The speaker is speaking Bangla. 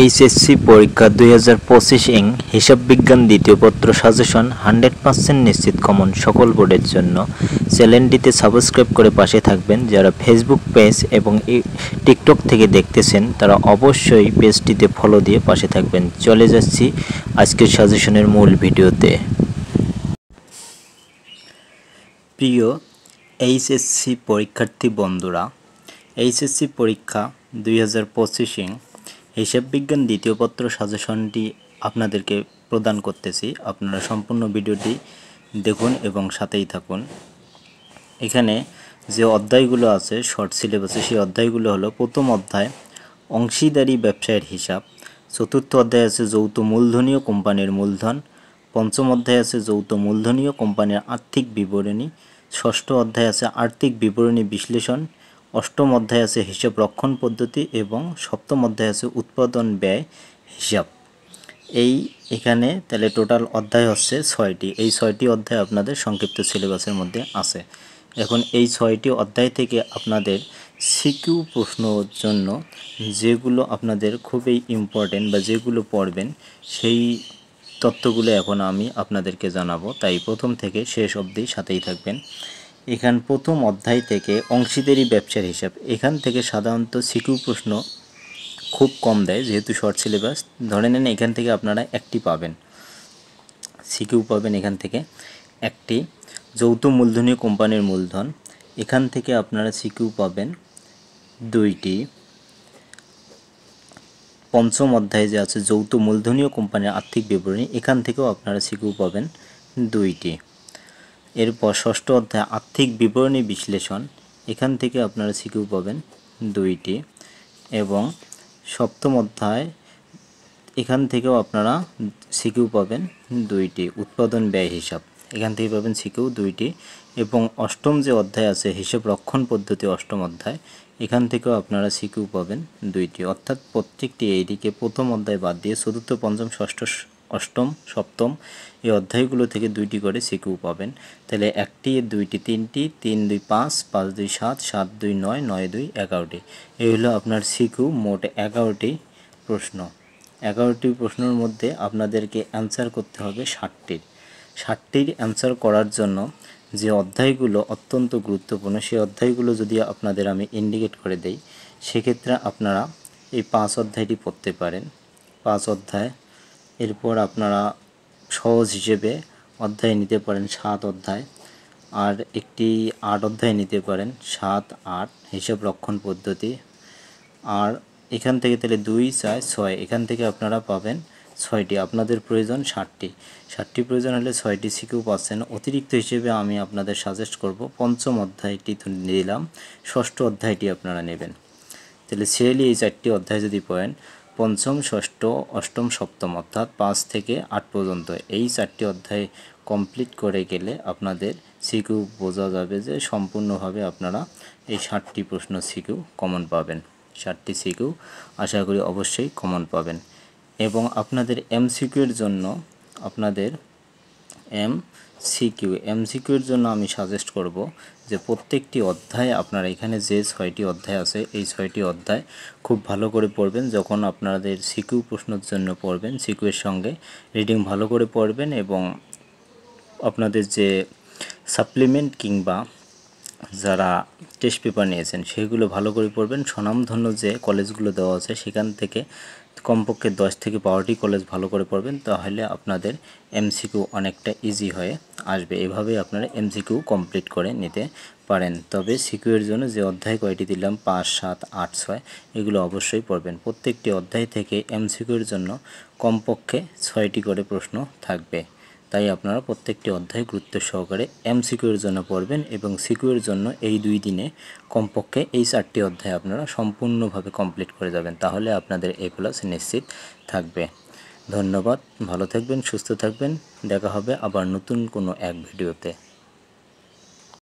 এইচএসসি পরীক্ষা 2025 ইং হিসাব বিজ্ঞান দ্বিতীয় পত্র সাজেশন 100% নিশ্চিত কমন সকল বোর্ডের জন্য চ্যানেলটিতে সাবস্ক্রাইব করে পাশে থাকবেন। যারা ফেসবুক পেজ এবং টিকটক থেকে দেখতেছেন তারা অবশ্যই পেজটিতে ফলো দিয়ে পাশে থাকবেন। চলে যাচ্ছি আজকের সাজেশনের মূল ভিডিওতে। প্রিয় এইচএসসি পরীক্ষার্থী বন্ধুরা, এইচএসসি পরীক্ষা 2025 ইং হিসাব বিজ্ঞান দ্বিতীয় পত্র সাজেশনটি আপনাদেরকে প্রদান করতেছি। আপনারা সম্পূর্ণ ভিডিওটি দেখুন এবং সাথেই থাকুন। এখানে যে অধ্যায়গুলো আছে শর্ট সিলেবাসে, সেই অধ্যায়গুলো হলো: প্রথম অধ্যায় অংশীদারি ব্যবসায়ের হিসাব, চতুর্থ অধ্যায় আছে যৌথ মূলধনীয় কোম্পানির মূলধন, পঞ্চম অধ্যায় আছে যৌথ মূলধনীয় কোম্পানির আর্থিক বিবরণী, ষষ্ঠ অধ্যায় আছে আর্থিক বিবরণী বিশ্লেষণ, অষ্টম অধ্যায় আছে হিসাব রক্ষণ পদ্ধতি এবং সপ্তম অধ্যায় আছে উৎপাদন ব্যয় হিসাব। এখানে তাহলে টোটাল অধ্যায় হচ্ছে 6টি। এই 6টি অধ্যায় আপনাদের সংক্ষিপ্ত সিলেবাসের মধ্যে আছে। এখন এই 6টি অধ্যায় থেকে আপনাদের সিকিউ প্রশ্নের জন্য যেগুলো আপনাদের খুবই ইম্পর্টেন্ট বা যেগুলো পড়বেন সেই তথ্যগুলো এখন আমি আপনাদেরকে জানাবো, তাই প্রথম থেকে শেষ অবধি সাথেই থাকবেন। এখান প্রথম অধ্যায় থেকে অংশীদারি ব্যবসার হিসাব, এখান থেকে সাধারণত সিকিউ প্রশ্ন খুব কম দেয় যেহেতু শর্ট সিলেবাস। ধরে নেন এখান থেকে আপনারা একটি পাবেন, সিকিউ পাবেন এখান থেকে একটি। যৌথ মূলধনীয় কোম্পানির মূলধন, এখান থেকে আপনারা সিকিউ পাবেন 2টি। পঞ্চম অধ্যায়ে যে আছে যৌথ মূলধনীয় কোম্পানির আর্থিক বিবরণী, এখান থেকেও আপনারা সিকিউ পাবেন 2টি। এরপর ষষ্ঠ অধ্যায় আর্থিক বিবরণী বিশ্লেষণ, এখান থেকে আপনারা সিকিউ পাবেন 2টি। এবং সপ্তম অধ্যায় এখান থেকেও আপনারা সিকিউ পাবেন 2টি। উৎপাদন ব্যয় হিসাব, এখান থেকে পাবেন সিকিউ 2টি। এবং অষ্টম যে অধ্যায় আছে হিসাব রক্ষণ পদ্ধতি, অষ্টম অধ্যায়, এখান থেকেও আপনারা সিকিউ পাবেন 2টি। অর্থাৎ প্রত্যেকটি এইদিকে প্রথম অধ্যায় বাদ দিয়ে চতুর্থ, পঞ্চম, ষষ্ঠ, অষ্টম, সপ্তম এই অধ্যায়গুলো থেকে 2টি করে সিকিউ পাবেন। তাহলে 1টি, 2টি, 3টি, 3 2 5, 5 2 7, 7 2 9, 9 2 11টি। এই হলো আপনার সিকিউ। মোট 11টি প্রশ্ন। 11টি প্রশ্নের মধ্যে আপনাদেরকে অ্যান্সার করতে হবে 60টির অ্যান্সার করার জন্য যে অধ্যায়গুলো অত্যন্ত গুরুত্বপূর্ণ সেই অধ্যায়গুলো যদি আপনাদের আমি ইন্ডিকেট করে দেই, সেক্ষেত্রে আপনারা এই 5 অধ্যায়টি পড়তে পারেন। 5 অধ্যায়। এরপর আপনারা সহজ হিসেবে অধ্যায় নিতে পারেন 7 অধ্যায়, আর একটি 8 অধ্যায় নিতে পারেন 7, 8 হিসাব রক্ষণ পদ্ধতি। আর এখান থেকে তাহলে 2, 4, 6 এখান থেকে আপনারা পাবেন 6টি। আপনাদের প্রয়োজন 60টি প্রয়োজন হলে 6টি সিকিউ পাচ্ছেন। অতিরিক্ত হিসেবে আমি আপনাদের সাজেস্ট করব পঞ্চম অধ্যায়টি দিলাম, ষষ্ঠ অধ্যায়টি আপনারা নেবেন। তাহলে সিরিয়ালি এই 4টি অধ্যায় যদি পড়েন, পঞ্চম, ষষ্ঠ, অষ্টম, সপ্তম অর্থাৎ 5 থেকে 8 পর্যন্ত এই 4টি অধ্যায় কমপ্লিট করে গেলে আপনাদের সিকিউ বোঝা যাবে যে সম্পূর্ণভাবে আপনারা এই 60টি প্রশ্ন সিকিউ কমন পাবেন। 60টি সিকিউ আশা করি অবশ্যই কমন পাবেন। এবং আপনাদের এমসিকিউর জন্য এমসিকিউর জন্য আমি সাজেস্ট করব যে প্রত্যেকটি অধ্যায় আপনারা এখানে যে 6টি অধ্যায় আছে এই 6টি অধ্যায় খুব ভালো করে পড়বেন। যখন আপনাদের সিকিউ প্রশ্নের জন্য পড়বেন, সিকিউয়ের সঙ্গে রিডিং ভালো করে পড়বেন এবং আপনাদের যে সাপ্লিমেন্ট কিংবা যারা টেস্ট পেপার নিয়েছেন সেগুলো ভালো করে পড়বেন। স্বনামধন্য যে কলেজগুলো দেওয়া আছে সেখান থেকে কমপক্ষে 10 থেকে 12টি কলেজ ভালো করে পড়বেন, তাহলে আপনাদের এমসিকিউ অনেকটা ইজি হয়ে আসবে। এভাবেই আপনারা এমসিকিউ কমপ্লিট করে নিতে পারেন। তবে সিকিউয়ের জন্য যে অধ্যায় কয়টি দিলাম 5, 7, 8, 6 এগুলো অবশ্যই পড়বেন। প্রত্যেকটি অধ্যায় থেকে এমসিকিউর জন্য কমপক্ষে 6টি করে প্রশ্ন থাকবে, তাই আপনারা প্রত্যেকটি অধ্যায় গুরুত্ব সহকারে এমসিকিউর জন্য পড়বেন এবং সিকিউর জন্য এই 2 দিনে কমপক্ষে এই 4টি অধ্যায় আপনারা সম্পূর্ণভাবে কমপ্লিট করে যাবেন, তাহলে আপনাদের A+ নিশ্চিত থাকবে। ধন্যবাদ, ভালো থাকবেন, সুস্থ থাকবেন। দেখা হবে আবার নতুন কোনো এক ভিডিওতে।